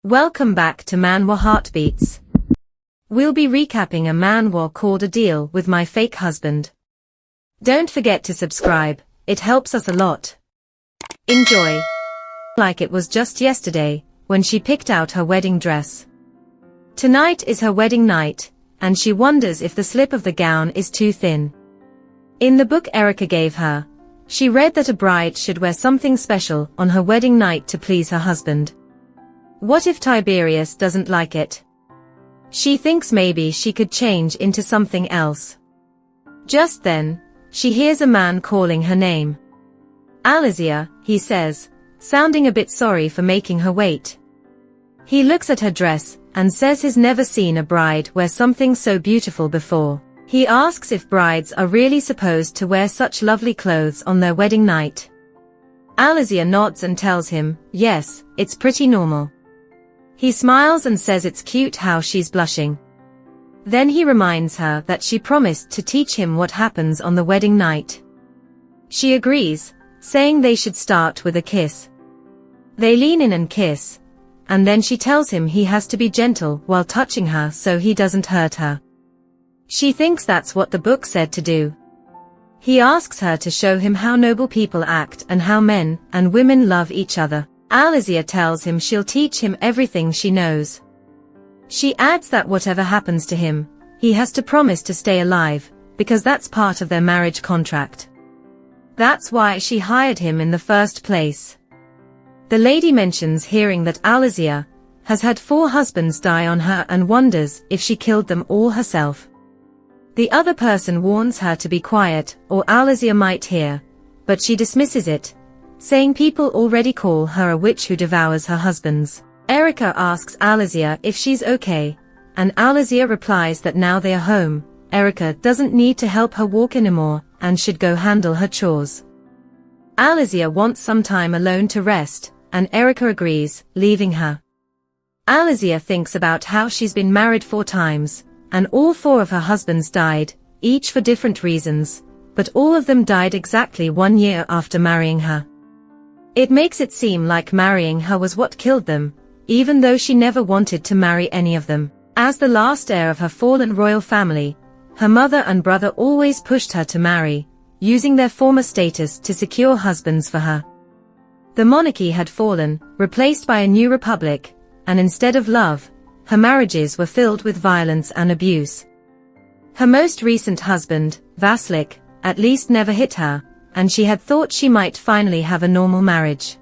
Welcome back to Manhwa Heartbeats. We'll be recapping a manhwa called A Deal with My Fake Husband. Don't forget to subscribe, it helps us a lot. Enjoy. Like it was just yesterday, when she picked out her wedding dress. Tonight is her wedding night, and she wonders if the slip of the gown is too thin. In the book Erica gave her, she read that a bride should wear something special on her wedding night to please her husband. What if Tiberius doesn't like it? She thinks maybe she could change into something else. Just then, she hears a man calling her name. Elysia, he says, sounding a bit sorry for making her wait. He looks at her dress and says he's never seen a bride wear something so beautiful before. He asks if brides are really supposed to wear such lovely clothes on their wedding night. Elysia nods and tells him, yes, it's pretty normal. He smiles and says it's cute how she's blushing. Then he reminds her that she promised to teach him what happens on the wedding night. She agrees, saying they should start with a kiss. They lean in and kiss, and then she tells him he has to be gentle while touching her so he doesn't hurt her. She thinks that's what the book said to do. He asks her to show him how noble people act and how men and women love each other. Elysia tells him she'll teach him everything she knows. She adds that whatever happens to him, he has to promise to stay alive, because that's part of their marriage contract. That's why she hired him in the first place. The lady mentions hearing that Elysia has had 4 husbands die on her and wonders if she killed them all herself. The other person warns her to be quiet or Elysia might hear, but she dismisses it, saying people already call her a witch who devours her husbands. Erica asks Elysia if she's okay, and Elysia replies that now they are home, Erica doesn't need to help her walk anymore and should go handle her chores. Elysia wants some time alone to rest, and Erica agrees, leaving her. Elysia thinks about how she's been married 4 times, and all 4 of her husbands died, each for different reasons, but all of them died exactly 1 year after marrying her. It makes it seem like marrying her was what killed them, even though she never wanted to marry any of them. As the last heir of her fallen royal family, her mother and brother always pushed her to marry, using their former status to secure husbands for her. The monarchy had fallen, replaced by a new republic, and instead of love, her marriages were filled with violence and abuse. Her most recent husband, Vasilik, at least never hit her, and she had thought she might finally have a normal marriage.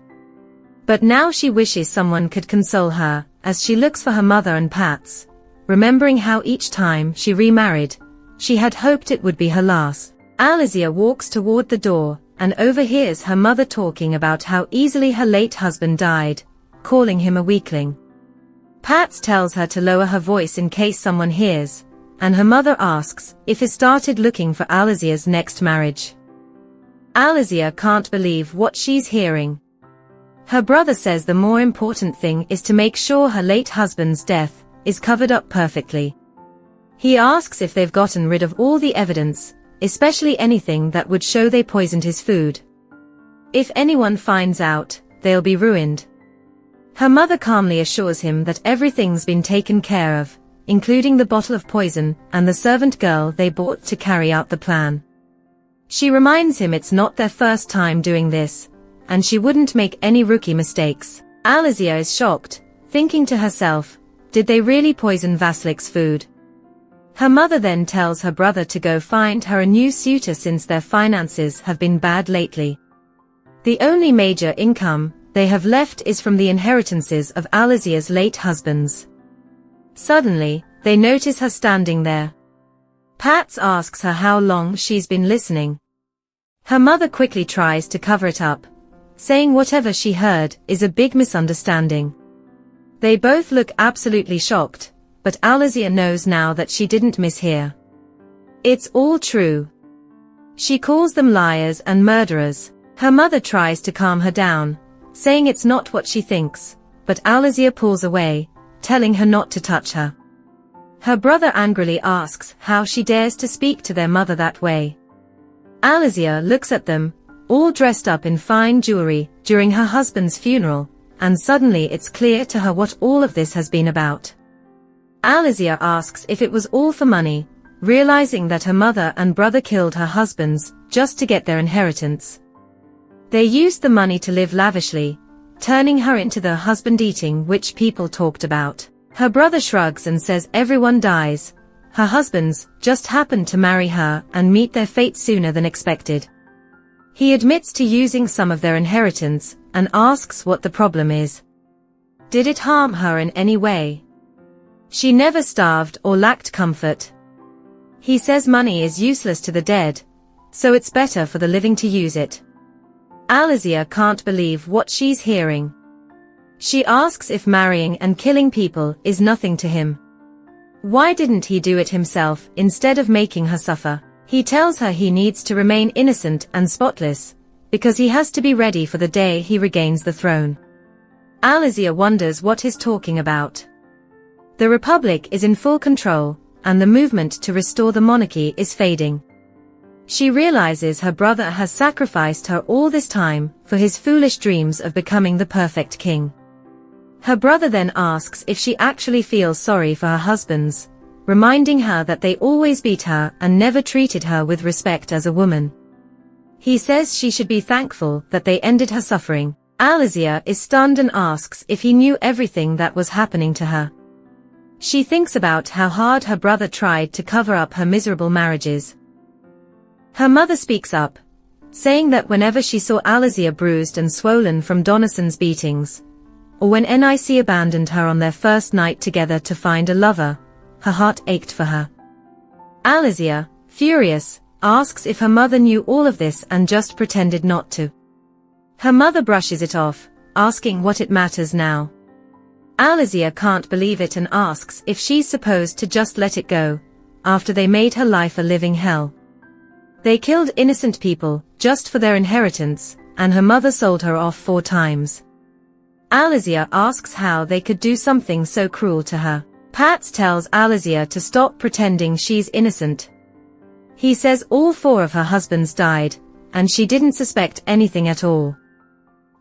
But now she wishes someone could console her, as she looks for her mother and Pat's, remembering how each time she remarried, she had hoped it would be her last. Elysia walks toward the door, and overhears her mother talking about how easily her late husband died, calling him a weakling. Pat tells her to lower her voice in case someone hears, and her mother asks if he started looking for Elysia's next marriage. Elysia can't believe what she's hearing. Her brother says the more important thing is to make sure her late husband's death is covered up perfectly. He asks if they've gotten rid of all the evidence, especially anything that would show they poisoned his food. If anyone finds out, they'll be ruined. Her mother calmly assures him that everything's been taken care of, including the bottle of poison and the servant girl they bought to carry out the plan. She reminds him it's not their first time doing this, and she wouldn't make any rookie mistakes. Elysia is shocked, thinking to herself, did they really poison Vasilik's food? Her mother then tells her brother to go find her a new suitor since their finances have been bad lately. The only major income they have left is from the inheritances of Elysia's late husbands. Suddenly, they notice her standing there. Pat asks her how long she's been listening. Her mother quickly tries to cover it up, saying whatever she heard is a big misunderstanding. They both look absolutely shocked, but Elysia knows now that she didn't mishear. It's all true. She calls them liars and murderers. Her mother tries to calm her down, saying it's not what she thinks, but Elysia pulls away, telling her not to touch her. Her brother angrily asks how she dares to speak to their mother that way. Elysia looks at them, all dressed up in fine jewelry, during her husband's funeral, and suddenly it's clear to her what all of this has been about. Elysia asks if it was all for money, realizing that her mother and brother killed her husbands just to get their inheritance. They used the money to live lavishly, turning her into the husband-eating witch people talked about. Her brother shrugs and says everyone dies. Her husbands just happened to marry her and meet their fate sooner than expected. He admits to using some of their inheritance and asks what the problem is. Did it harm her in any way? She never starved or lacked comfort. He says money is useless to the dead, so it's better for the living to use it. Elysia can't believe what she's hearing. She asks if marrying and killing people is nothing to him. Why didn't he do it himself instead of making her suffer? He tells her he needs to remain innocent and spotless, because he has to be ready for the day he regains the throne. Elysia wonders what he's talking about. The Republic is in full control, and the movement to restore the monarchy is fading. She realizes her brother has sacrificed her all this time for his foolish dreams of becoming the perfect king. Her brother then asks if she actually feels sorry for her husbands, reminding her that they always beat her and never treated her with respect as a woman. He says she should be thankful that they ended her suffering. Elysia is stunned and asks if he knew everything that was happening to her. She thinks about how hard her brother tried to cover up her miserable marriages. Her mother speaks up, saying that whenever she saw Elysia bruised and swollen from Donnison's beatings, or when Nic abandoned her on their first night together to find a lover, her heart ached for her. Elysia, furious, asks if her mother knew all of this and just pretended not to. Her mother brushes it off, asking what it matters now. Elysia can't believe it and asks if she's supposed to just let it go, after they made her life a living hell. They killed innocent people, just for their inheritance, and her mother sold her off 4 times. Elysia asks how they could do something so cruel to her. Pats tells Elysia to stop pretending she's innocent. He says all 4 of her husbands died, and she didn't suspect anything at all.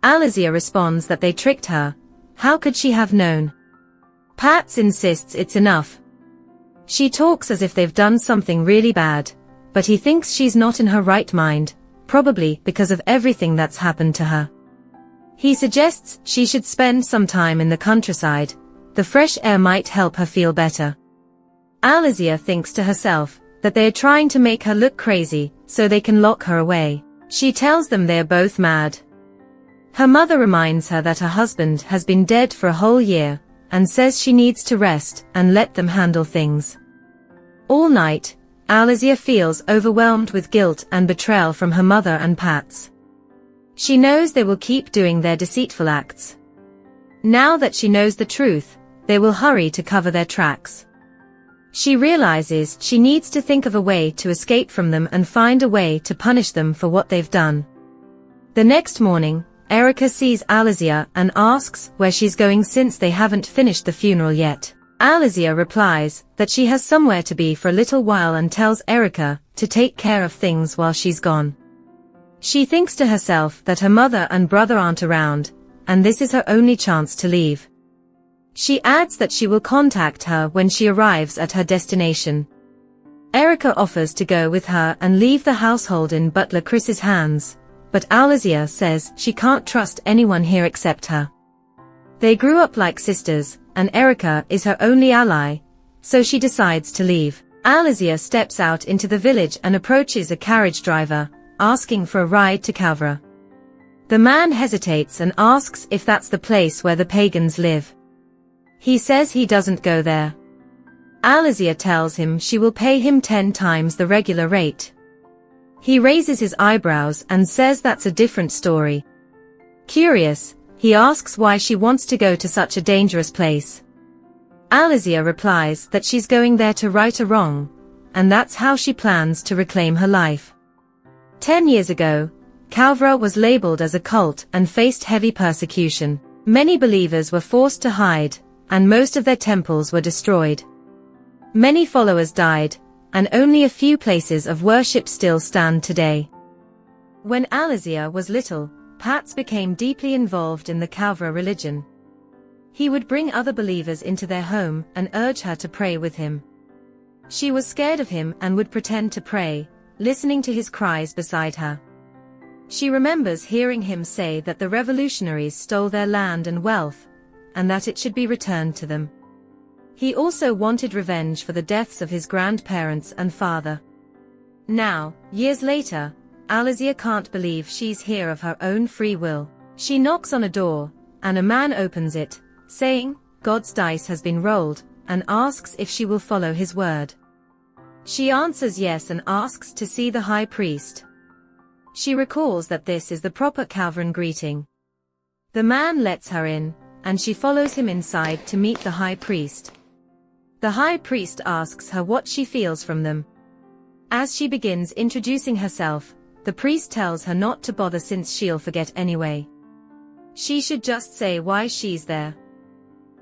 Elysia responds that they tricked her. How could she have known? Pats insists it's enough. She talks as if they've done something really bad, but he thinks she's not in her right mind, probably because of everything that's happened to her. He suggests she should spend some time in the countryside. The fresh air might help her feel better. Elysia thinks to herself that they are trying to make her look crazy so they can lock her away. She tells them they are both mad. Her mother reminds her that her husband has been dead for a whole year, and says she needs to rest and let them handle things. All night, Elysia feels overwhelmed with guilt and betrayal from her mother and Pats. She knows they will keep doing their deceitful acts. Now that she knows the truth, they will hurry to cover their tracks. She realizes she needs to think of a way to escape from them and find a way to punish them for what they've done. The next morning, Erica sees Elysia and asks where she's going since they haven't finished the funeral yet. Elysia replies that she has somewhere to be for a little while and tells Erica to take care of things while she's gone. She thinks to herself that her mother and brother aren't around, and this is her only chance to leave. She adds that she will contact her when she arrives at her destination. Erica offers to go with her and leave the household in butler Chris's hands, but Elysia says she can't trust anyone here except her. They grew up like sisters, and Erica is her only ally, so she decides to leave. Elysia steps out into the village and approaches a carriage driver, asking for a ride to Calvra. The man hesitates and asks if that's the place where the pagans live. He says he doesn't go there. Elysia tells him she will pay him 10 times the regular rate. He raises his eyebrows and says that's a different story. Curious, he asks why she wants to go to such a dangerous place. Elysia replies that she's going there to right a wrong, and that's how she plans to reclaim her life. 10 years ago, Calvra was labeled as a cult and faced heavy persecution. Many believers were forced to hide, and most of their temples were destroyed. Many followers died, and only a few places of worship still stand today. When Elysia was little, Pats became deeply involved in the Kalvra religion. He would bring other believers into their home and urge her to pray with him. She was scared of him and would pretend to pray, listening to his cries beside her. She remembers hearing him say that the revolutionaries stole their land and wealth, and that it should be returned to them. He also wanted revenge for the deaths of his grandparents and father. Now, years later, Elysia can't believe she's here of her own free will. She knocks on a door, and a man opens it, saying, God's dice has been rolled, and asks if she will follow his word. She answers yes and asks to see the high priest. She recalls that this is the proper Kalvran greeting. The man lets her in, and she follows him inside to meet the high priest. The high priest asks her what she feels from them. As she begins introducing herself, the priest tells her not to bother since she'll forget anyway. She should just say why she's there.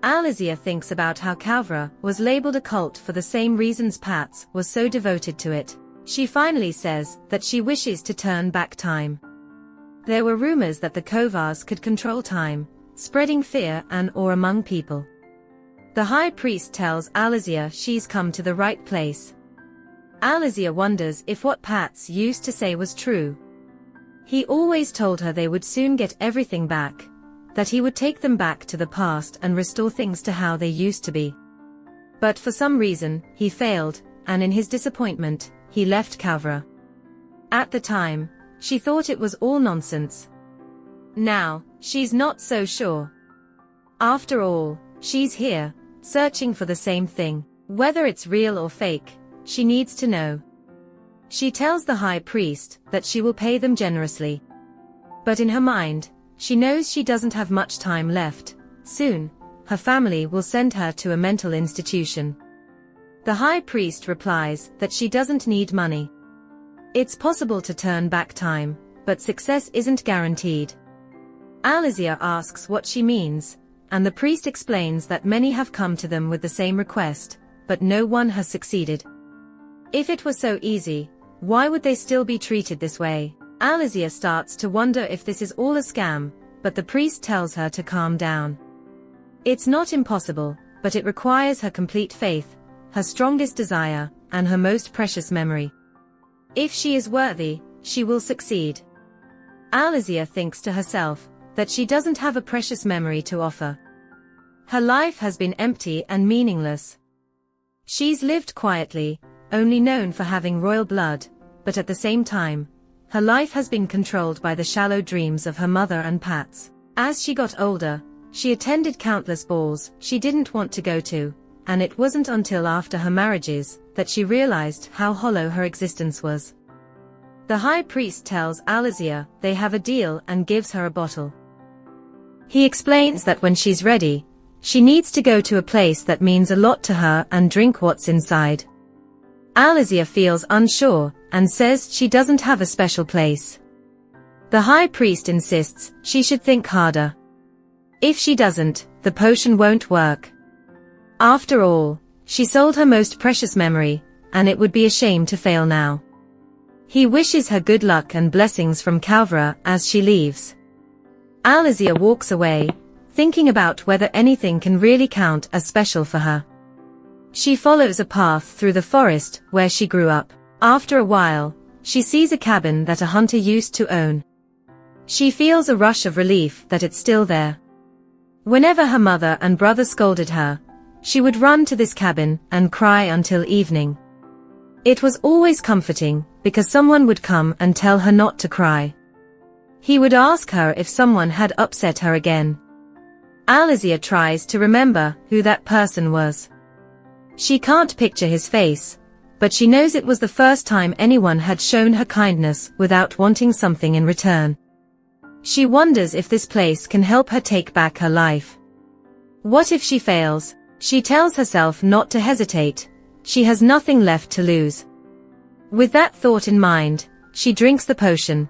Elysia thinks about how Kalvra was labeled a cult for the same reasons Pats was so devoted to it. She finally says that she wishes to turn back time. There were rumors that the Kovars could control time, spreading fear and awe among people. The high priest tells Elysia she's come to the right place. Elysia wonders if what Pats used to say was true. He always told her they would soon get everything back, that he would take them back to the past and restore things to how they used to be. But for some reason, he failed, and in his disappointment, he left Kalvra. At the time, she thought it was all nonsense. Now, she's not so sure. After all, she's here, searching for the same thing. Whether it's real or fake, she needs to know. She tells the high priest that she will pay them generously. But in her mind, she knows she doesn't have much time left. Soon, her family will send her to a mental institution. The high priest replies that she doesn't need money. It's possible to turn back time, but success isn't guaranteed. Elysia asks what she means, and the priest explains that many have come to them with the same request, but no one has succeeded. If it was so easy, why would they still be treated this way? Elysia starts to wonder if this is all a scam, but the priest tells her to calm down. It's not impossible, but it requires her complete faith, her strongest desire, and her most precious memory. If she is worthy, she will succeed. Elysia thinks to herself that she doesn't have a precious memory to offer. Her life has been empty and meaningless. She's lived quietly, only known for having royal blood, but at the same time, her life has been controlled by the shallow dreams of her mother and Pats. As she got older, she attended countless balls she didn't want to go to, and it wasn't until after her marriages that she realized how hollow her existence was. The high priest tells Elysia they have a deal and gives her a bottle. He explains that when she's ready, she needs to go to a place that means a lot to her and drink what's inside. Elysia feels unsure and says she doesn't have a special place. The high priest insists she should think harder. If she doesn't, the potion won't work. After all, she sold her most precious memory, and it would be a shame to fail now. He wishes her good luck and blessings from Kalvra as she leaves. Elysia walks away, thinking about whether anything can really count as special for her. She follows a path through the forest where she grew up. After a while, she sees a cabin that a hunter used to own. She feels a rush of relief that it's still there. Whenever her mother and brother scolded her, she would run to this cabin and cry until evening. It was always comforting, because someone would come and tell her not to cry. He would ask her if someone had upset her again. Elysia tries to remember who that person was. She can't picture his face, but she knows it was the first time anyone had shown her kindness without wanting something in return. She wonders if this place can help her take back her life. What if she fails? She tells herself not to hesitate. She has nothing left to lose. With that thought in mind, she drinks the potion.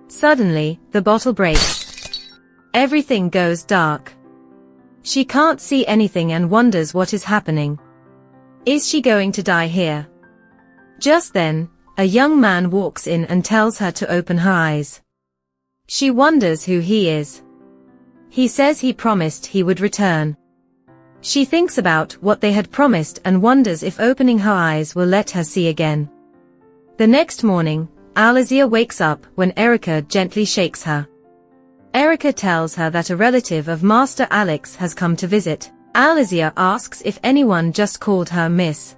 Suddenly, the bottle breaks. Everything goes dark. She can't see anything and wonders what is happening. Is she going to die here? Just then, a young man walks in and tells her to open her eyes. She wonders who he is. He says he promised he would return. She thinks about what they had promised and wonders if opening her eyes will let her see again. The next morning, Elysia wakes up when Erica gently shakes her. Erica tells her that a relative of Master Alex has come to visit. Elysia asks if anyone just called her Miss.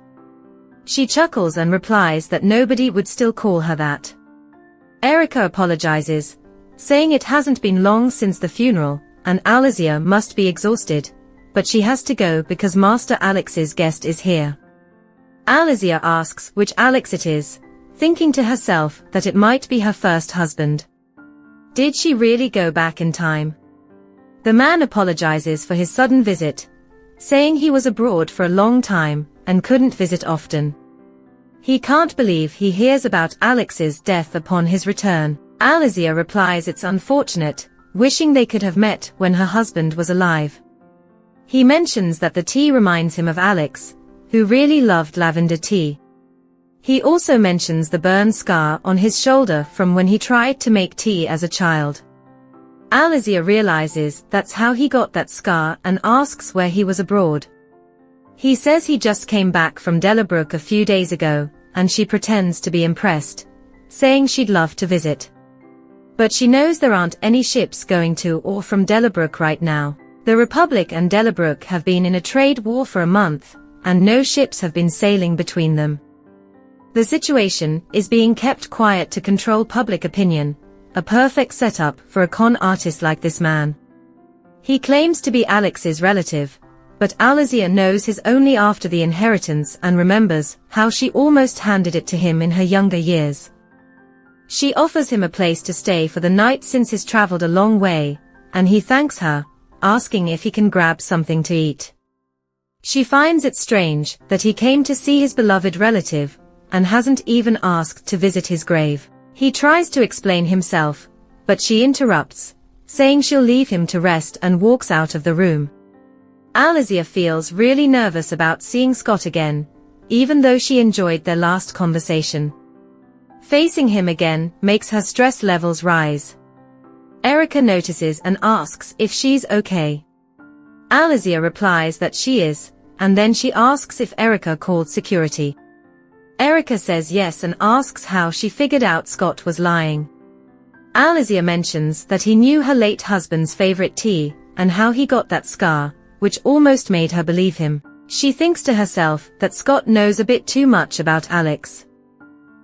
She chuckles and replies that nobody would still call her that. Erica apologizes, saying it hasn't been long since the funeral, and Elysia must be exhausted, but she has to go because Master Alex's guest is here. Elysia asks which Alex it is, thinking to herself that it might be her first husband. Did she really go back in time? The man apologizes for his sudden visit, saying he was abroad for a long time and couldn't visit often. He can't believe he hears about Alex's death upon his return. Elysia replies it's unfortunate, wishing they could have met when her husband was alive. He mentions that the tea reminds him of Alex, who really loved lavender tea. He also mentions the burn scar on his shoulder from when he tried to make tea as a child. Elysia realizes that's how he got that scar and asks where he was abroad. He says he just came back from Delabrook a few days ago, and she pretends to be impressed, saying she'd love to visit. But she knows there aren't any ships going to or from Delabrook right now. The Republic and Delabrook have been in a trade war for a month, and no ships have been sailing between them. The situation is being kept quiet to control public opinion, a perfect setup for a con artist like this man. He claims to be Alex's relative, but Elysia knows his only after the inheritance and remembers how she almost handed it to him in her younger years. She offers him a place to stay for the night since he's traveled a long way, and he thanks her, asking if he can grab something to eat. She finds it strange that he came to see his beloved relative, and hasn't even asked to visit his grave. He tries to explain himself, but she interrupts, saying she'll leave him to rest and walks out of the room. Elysia feels really nervous about seeing Scott again, even though she enjoyed their last conversation. Facing him again makes her stress levels rise. Erica notices and asks if she's okay. Elysia replies that she is, and then she asks if Erica called security. Erica says yes and asks how she figured out Scott was lying. Elysia mentions that he knew her late husband's favorite tea, and how he got that scar, which almost made her believe him. She thinks to herself that Scott knows a bit too much about Alex.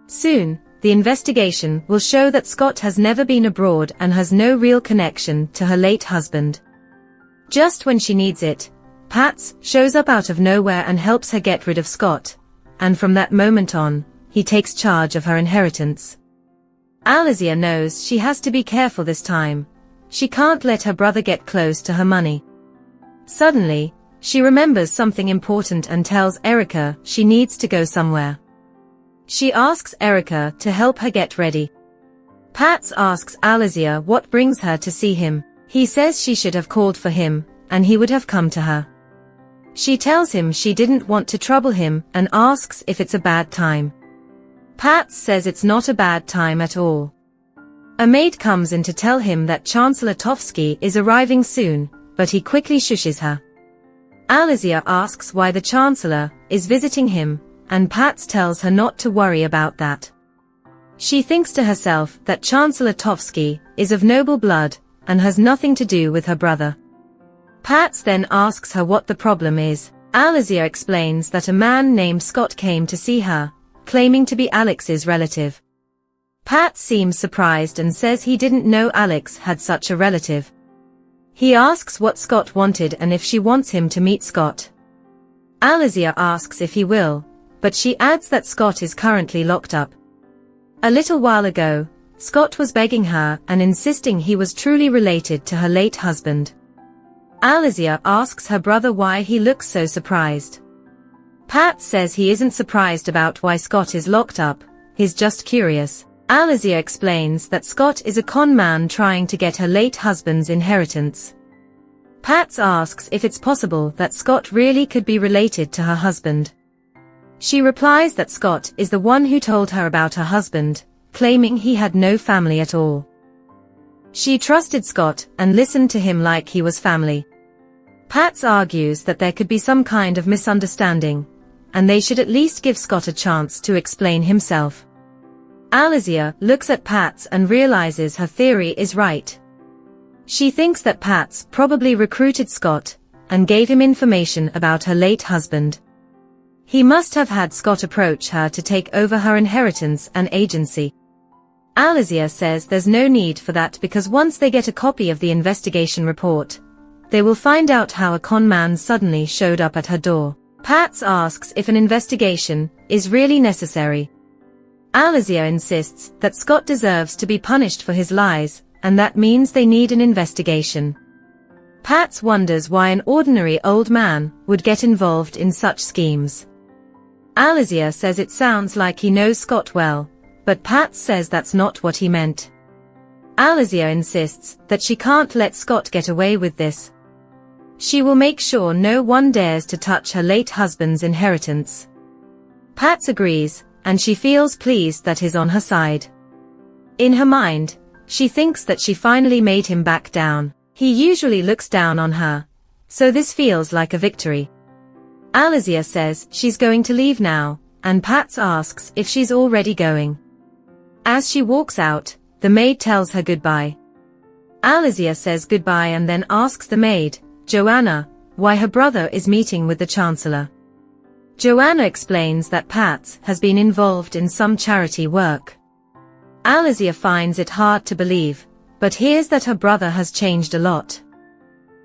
Soon, the investigation will show that Scott has never been abroad and has no real connection to her late husband. Just when she needs it, Pats shows up out of nowhere and helps her get rid of Scott, and from that moment on, he takes charge of her inheritance. Elysia knows she has to be careful this time. She can't let her brother get close to her money. Suddenly, she remembers something important and tells Erica she needs to go somewhere. She asks Erica to help her get ready. Pats asks Elysia what brings her to see him. He says she should have called for him, and he would have come to her. She tells him she didn't want to trouble him and asks if it's a bad time. Pats says it's not a bad time at all. A maid comes in to tell him that Chancellor Tovsky is arriving soon, but he quickly shushes her. Elysia asks why the Chancellor is visiting him, and Pats tells her not to worry about that. She thinks to herself that Chancellor Tovsky is of noble blood, and has nothing to do with her brother. Pats then asks her what the problem is. Elysia explains that a man named Scott came to see her, claiming to be Alex's relative. Pats seems surprised and says he didn't know Alex had such a relative. He asks what Scott wanted and if she wants him to meet Scott. Elysia asks if he will, but she adds that Scott is currently locked up. A little while ago, Scott was begging her and insisting he was truly related to her late husband. Elysia asks her brother why he looks so surprised. Pat says he isn't surprised about why Scott is locked up, he's just curious. Elysia explains that Scott is a con man trying to get her late husband's inheritance. Pat asks if it's possible that Scott really could be related to her husband. She replies that Scott is the one who told her about her husband, claiming he had no family at all. She trusted Scott and listened to him like he was family. Pats argues that there could be some kind of misunderstanding, and they should at least give Scott a chance to explain himself. Elysia looks at Pats and realizes her theory is right. She thinks that Pats probably recruited Scott and gave him information about her late husband. He must have had Scott approach her to take over her inheritance and agency. Elysia says there's no need for that because once they get a copy of the investigation report, they will find out how a con man suddenly showed up at her door. Pats asks if an investigation is really necessary. Elysia insists that Scott deserves to be punished for his lies, and that means they need an investigation. Pats wonders why an ordinary old man would get involved in such schemes. Elysia says it sounds like he knows Scott well, but Pats says that's not what he meant. Elysia insists that she can't let Scott get away with this. She will make sure no one dares to touch her late husband's inheritance. Pats agrees, and she feels pleased that he's on her side. In her mind, she thinks that she finally made him back down. He usually looks down on her, so this feels like a victory. Elysia says she's going to leave now, and Pats asks if she's already going. As she walks out, the maid tells her goodbye. Elysia says goodbye and then asks the maid, Joanna, why her brother is meeting with the Chancellor. Joanna explains that Pats has been involved in some charity work. Elysia finds it hard to believe, but hears that her brother has changed a lot.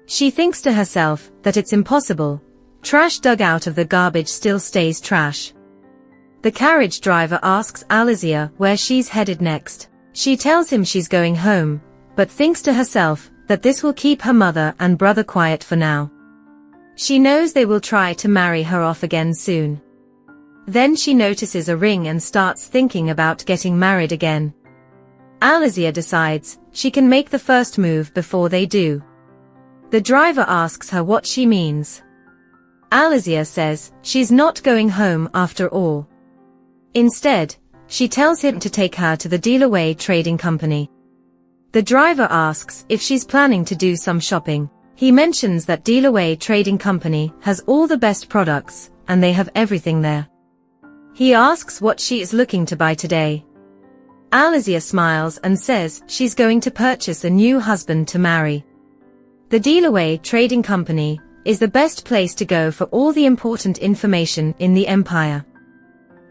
She thinks to herself that it's impossible. Trash dug out of the garbage still stays trash. The carriage driver asks Elysia where she's headed next. She tells him she's going home, but thinks to herself that this will keep her mother and brother quiet for now. She knows they will try to marry her off again soon. Then she notices a ring and starts thinking about getting married again. Elysia decides she can make the first move before they do. The driver asks her what she means. Elysia says she's not going home after all. Instead, she tells him to take her to the Dealaway Trading Company. The driver asks if she's planning to do some shopping. He mentions that Dealaway Trading Company has all the best products, and they have everything there. He asks what she is looking to buy today. Elysia smiles and says she's going to purchase a new husband to marry. The Dealaway Trading Company is the best place to go for all the important information in the empire.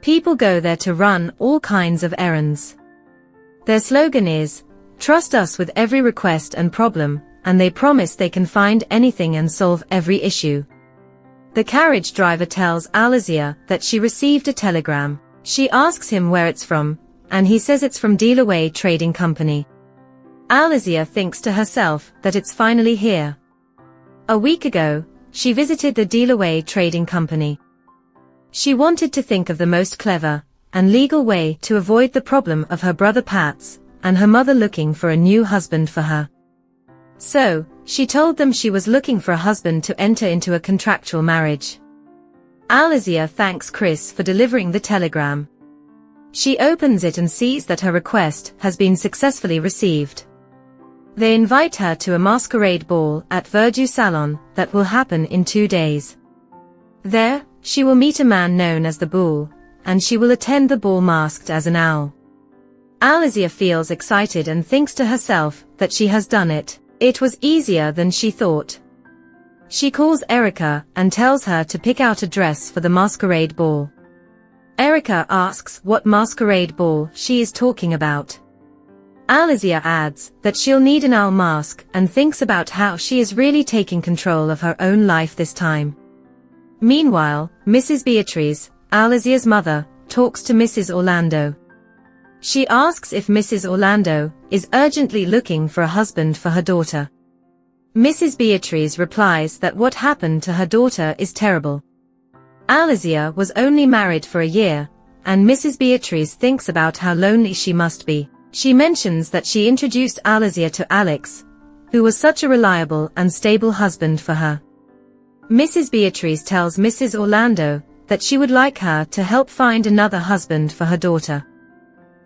People go there to run all kinds of errands. Their slogan is, "Trust us with every request and problem," and they promise they can find anything and solve every issue. The carriage driver tells Elysia that she received a telegram. She asks him where it's from, and he says it's from Dealaway Trading Company. Elysia thinks to herself that it's finally here. A week ago, she visited the Dealaway Trading Company. She wanted to think of the most clever and legal way to avoid the problem of her brother Pats and her mother looking for a new husband for her. So, she told them she was looking for a husband to enter into a contractual marriage. Elysia thanks Chris for delivering the telegram. She opens it and sees that her request has been successfully received. They invite her to a masquerade ball at Virtue Salon that will happen in 2 days. There, she will meet a man known as the Bull, and she will attend the ball masked as an owl. Elysia feels excited and thinks to herself that she has done it. It was easier than she thought. She calls Erica and tells her to pick out a dress for the masquerade ball. Erica asks what masquerade ball she is talking about. Elysia adds that she'll need an owl mask and thinks about how she is really taking control of her own life this time. Meanwhile, Mrs. Beatrice, Elysia's mother, talks to Mrs. Orlando. She asks if Mrs. Orlando is urgently looking for a husband for her daughter. Mrs. Beatrice replies that what happened to her daughter is terrible. Elysia was only married for a year, and Mrs. Beatrice thinks about how lonely she must be. She mentions that she introduced Elysia to Alex, who was such a reliable and stable husband for her. Mrs. Beatrice tells Mrs. Orlando that she would like her to help find another husband for her daughter.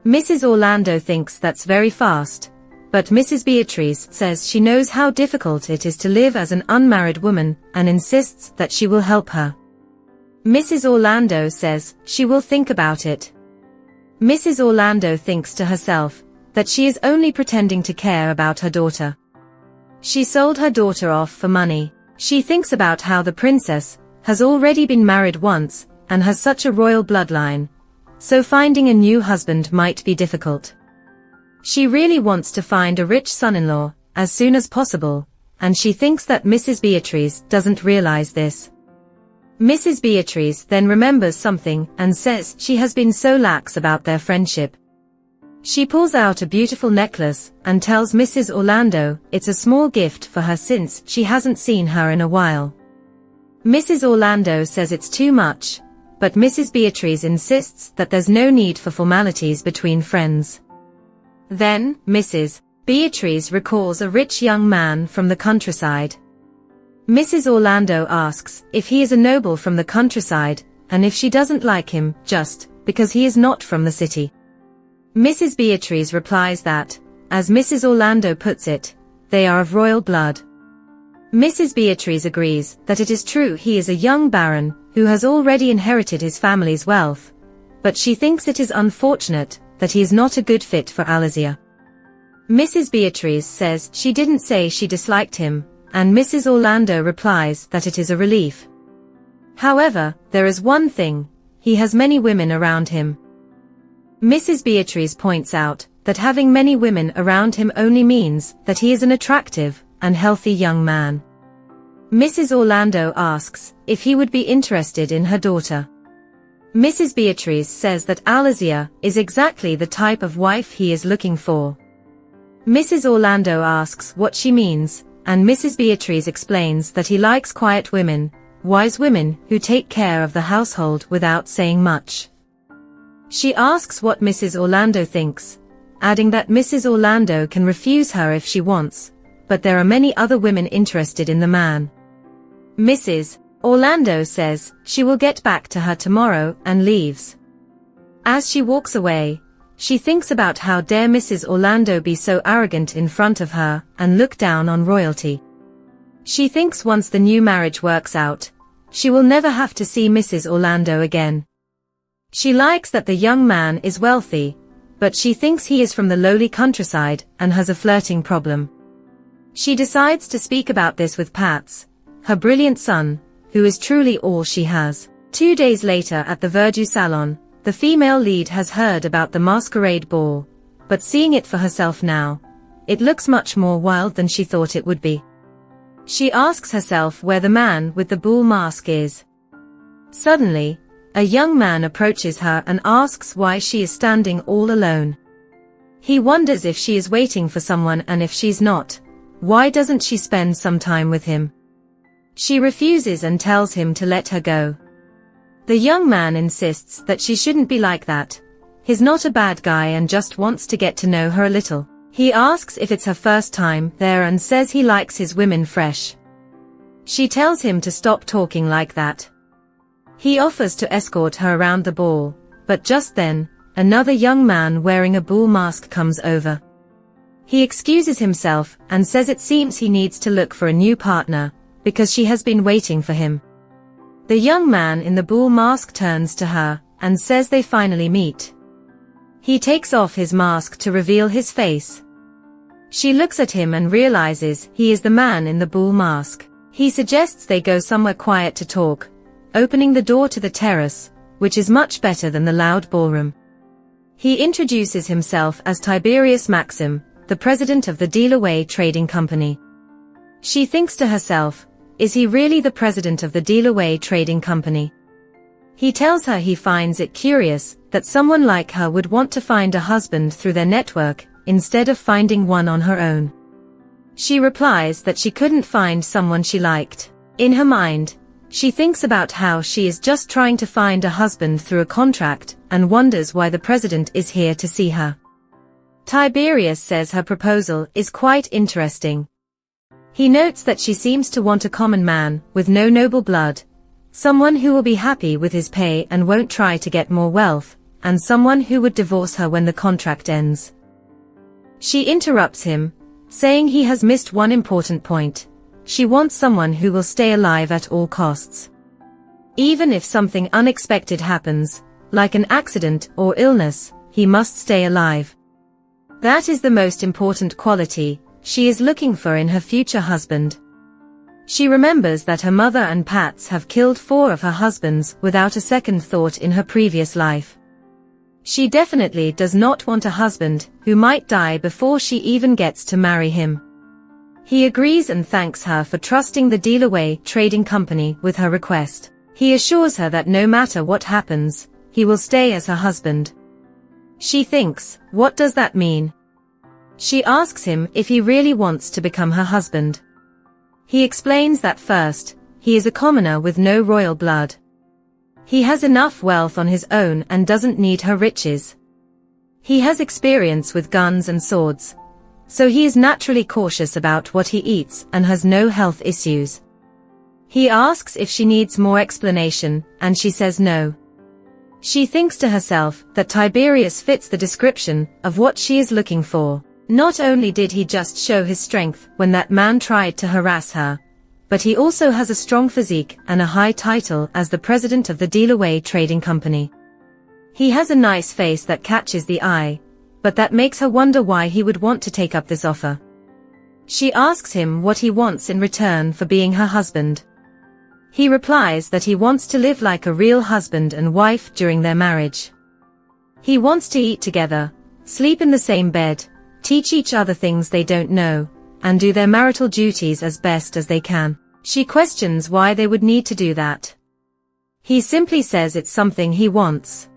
Mrs. Orlando thinks that's very fast, but Mrs. Beatrice says she knows how difficult it is to live as an unmarried woman and insists that she will help her. Mrs. Orlando says she will think about it. Mrs. Orlando thinks to herself that she is only pretending to care about her daughter. She sold her daughter off for money. She thinks about how the princess has already been married once and has such a royal bloodline, so finding a new husband might be difficult. She really wants to find a rich son-in-law as soon as possible, and she thinks that Mrs. Beatrice doesn't realize this. Mrs. Beatrice then remembers something and says she has been so lax about their friendship. She pulls out a beautiful necklace and tells Mrs. Orlando it's a small gift for her since she hasn't seen her in a while. Mrs. Orlando says it's too much, but Mrs. Beatrice insists that there's no need for formalities between friends. Then, Mrs. Beatrice recalls a rich young man from the countryside. Mrs. Orlando asks if he is a noble from the countryside, and if she doesn't like him just because he is not from the city. Mrs. Beatrice replies that, as Mrs. Orlando puts it, they are of royal blood. Mrs. Beatrice agrees that it is true he is a young baron who has already inherited his family's wealth, but she thinks it is unfortunate that he is not a good fit for Elysia. Mrs. Beatrice says she didn't say she disliked him, and Mrs. Orlando replies that it is a relief. However, there is one thing: he has many women around him. Mrs. Beatrice points out that having many women around him only means that he is an attractive and healthy young man. Mrs. Orlando asks if he would be interested in her daughter. Mrs. Beatrice says that Elysia is exactly the type of wife he is looking for. Mrs. Orlando asks what she means, and Mrs. Beatrice explains that he likes quiet women, wise women who take care of the household without saying much. She asks what Mrs. Orlando thinks, adding that Mrs. Orlando can refuse her if she wants, but there are many other women interested in the man. Mrs. Orlando says she will get back to her tomorrow and leaves. As she walks away, she thinks about how dare Mrs. Orlando be so arrogant in front of her and look down on royalty. She thinks once the new marriage works out, she will never have to see Mrs. Orlando again. She likes that the young man is wealthy, but she thinks he is from the lowly countryside and has a flirting problem. She decides to speak about this with Pats, her brilliant son, who is truly all she has. 2 days later at the Verdu salon, the female lead has heard about the masquerade ball, but seeing it for herself now, it looks much more wild than she thought it would be. She asks herself where the man with the bull mask is. Suddenly, a young man approaches her and asks why she is standing all alone. He wonders if she is waiting for someone, and if she's not, why doesn't she spend some time with him? She refuses and tells him to let her go. The young man insists that she shouldn't be like that. He's not a bad guy and just wants to get to know her a little. He asks if it's her first time there and says he likes his women fresh. She tells him to stop talking like that. He offers to escort her around the ball, but just then, another young man wearing a bull mask comes over. He excuses himself and says it seems he needs to look for a new partner, because she has been waiting for him. The young man in the bull mask turns to her and says they finally meet. He takes off his mask to reveal his face. She looks at him and realizes he is the man in the bull mask. He suggests they go somewhere quiet to talk, opening the door to the terrace, which is much better than the loud ballroom. He introduces himself as Tiberius Maxim, the president of the Dealaway Trading Company. She thinks to herself, is he really the president of the Dealaway Trading Company? He tells her he finds it curious that someone like her would want to find a husband through their network instead of finding one on her own. She replies that she couldn't find someone she liked. In her mind, she thinks about how she is just trying to find a husband through a contract and wonders why the president is here to see her. Tiberius says her proposal is quite interesting. He notes that she seems to want a common man with no noble blood, someone who will be happy with his pay and won't try to get more wealth, and someone who would divorce her when the contract ends. She interrupts him, saying he has missed one important point. She wants someone who will stay alive at all costs. Even if something unexpected happens, like an accident or illness, he must stay alive. That is the most important quality she is looking for in her future husband. She remembers that her mother and Pats have killed 4 of her husbands without a second thought in her previous life. She definitely does not want a husband who might die before she even gets to marry him. He agrees and thanks her for trusting the Dealaway Trading Company with her request. He assures her that no matter what happens, he will stay as her husband. She thinks, what does that mean? She asks him if he really wants to become her husband. He explains that first, he is a commoner with no royal blood. He has enough wealth on his own and doesn't need her riches. He has experience with guns and swords, so he is naturally cautious about what he eats and has no health issues. He asks if she needs more explanation, and she says no. She thinks to herself that Tiberius fits the description of what she is looking for. Not only did he just show his strength when that man tried to harass her, but he also has a strong physique and a high title as the president of the Dealaway Trading Company. He has a nice face that catches the eye, but that makes her wonder why he would want to take up this offer. She asks him what he wants in return for being her husband. He replies that he wants to live like a real husband and wife during their marriage. He wants to eat together, sleep in the same bed, teach each other things they don't know, and do their marital duties as best as they can. She questions why they would need to do that. He simply says it's something he wants.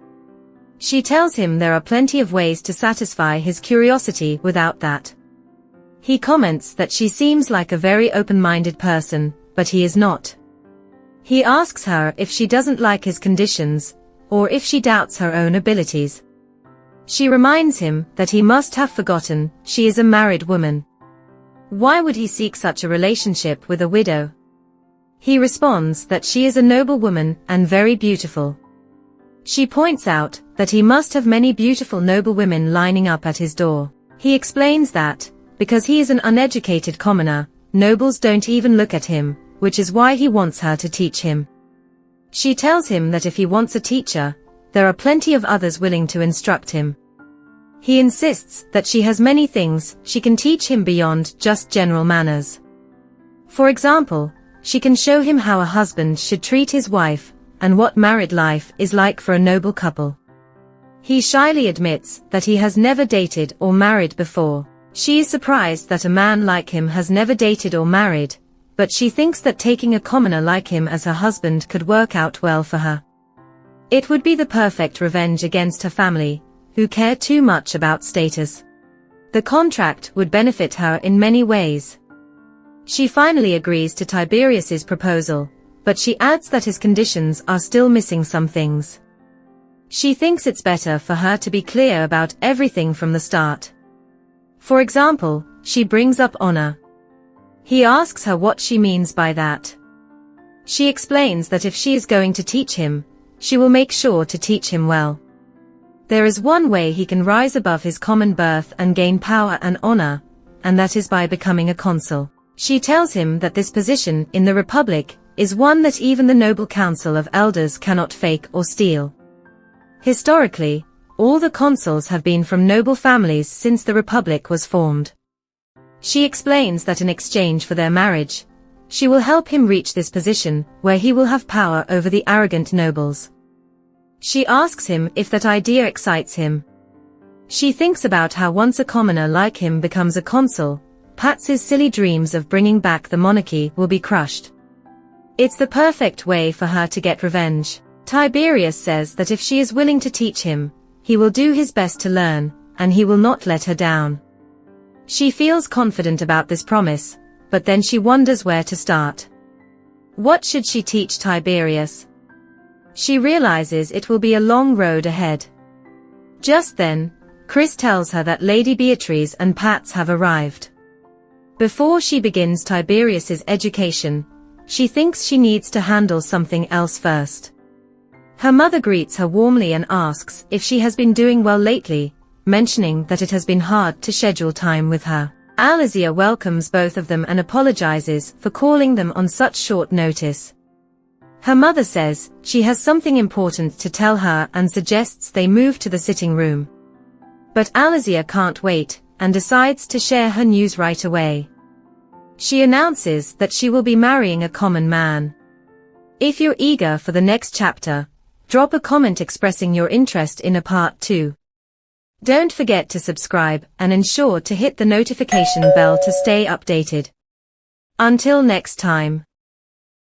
She tells him there are plenty of ways to satisfy his curiosity without that. He comments that she seems like a very open-minded person, but he is not. He asks her if she doesn't like his conditions, or if she doubts her own abilities. She reminds him that he must have forgotten she is a married woman. Why would he seek such a relationship with a widow? He responds that she is a noble woman and very beautiful. She points out that he must have many beautiful noble women lining up at his door. He explains that, because he is an uneducated commoner, nobles don't even look at him, which is why he wants her to teach him. She tells him that if he wants a teacher, there are plenty of others willing to instruct him. He insists that she has many things she can teach him beyond just general manners. For example, she can show him how a husband should treat his wife, and what married life is like for a noble couple. He shyly admits that he has never dated or married before. She is surprised that a man like him has never dated or married, but she thinks that taking a commoner like him as her husband could work out well for her. It would be the perfect revenge against her family, who care too much about status. The contract would benefit her in many ways. She finally agrees to Tiberius's proposal, but she adds that his conditions are still missing some things. She thinks it's better for her to be clear about everything from the start. For example, she brings up honor. He asks her what she means by that. She explains that if she is going to teach him, she will make sure to teach him well. There is one way he can rise above his common birth and gain power and honor, and that is by becoming a consul. She tells him that this position in the Republic is one that even the noble council of elders cannot fake or steal. Historically, all the consuls have been from noble families since the Republic was formed. She explains that in exchange for their marriage, she will help him reach this position where he will have power over the arrogant nobles. She asks him if that idea excites him. She thinks about how once a commoner like him becomes a consul, Pats's silly dreams of bringing back the monarchy will be crushed. It's the perfect way for her to get revenge. Tiberius says that if she is willing to teach him, he will do his best to learn, and he will not let her down. She feels confident about this promise, but then she wonders where to start. What should she teach Tiberius? She realizes it will be a long road ahead. Just then, Chris tells her that Lady Beatrice and Pats have arrived. Before she begins Tiberius's education, she thinks she needs to handle something else first. Her mother greets her warmly and asks if she has been doing well lately, mentioning that it has been hard to schedule time with her. Elysia welcomes both of them and apologizes for calling them on such short notice. Her mother says she has something important to tell her and suggests they move to the sitting room. But Elysia can't wait and decides to share her news right away. She announces that she will be marrying a common man. If you're eager for the next chapter, drop a comment expressing your interest in a part 2. Don't forget to subscribe and ensure to hit the notification bell to stay updated. Until next time.